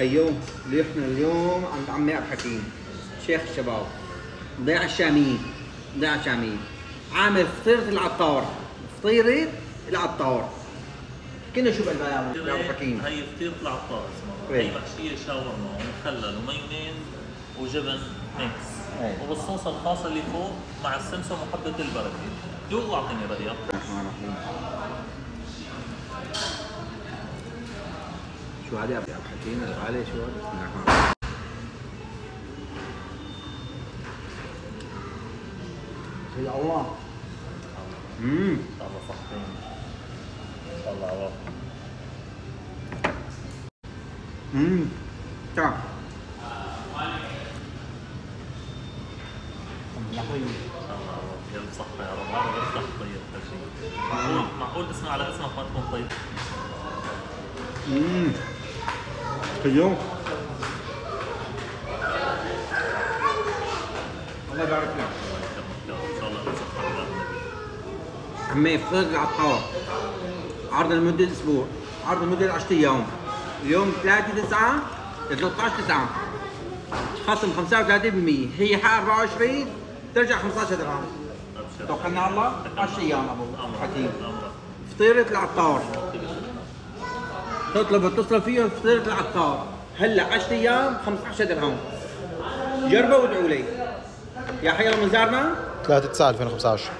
اليوم ضيفنا اليوم عند عمي عبد الحكيم شيخ الشباب ضيع الشاميين. عامل فطيرة العطار. كنا شو بقلبها يا عبد الحكيم؟ هي فطيرة العطار اسمها. هي محشية شاورما ومخلل ومايونيز وجبن ميكس. وبالصوص الخاصة اللي فوق مع السمسم وحبة البركة. دوق واعطيني رأيك. الرحمن الرحيم. شو هذا يا عبد الحكيم؟ الغالي شو هذا؟ بسم الله الرحمن الرحيم. يا الله. ان شاء الله صحتين. ان شاء الله عوافي. تعال. يلا صحة يا رب. هذا غير صح طيب هالشيء. معقول اسمع على اسمك ما تكون طيب. اليوم الله يبارك لك. ان شاء الله صحة. عمي فطيرة العطار عرض لمدة اسبوع، عرض لمدة 10 ايام. اليوم 3/9 13/9 خصم 35%. هي حق 24 ترجع 15 درهم. توكلنا على الله. 10 ايام ابو حكيم. فطيرة العطار تطلب فيهم فطيرة العطار هلا 10 ايام 15 درهم. جربوا وادعوا لي. يا حي الله من زارنا 3/9/2025.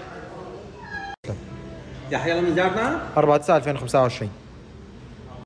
يا حي الله من زارنا 4/9/2025.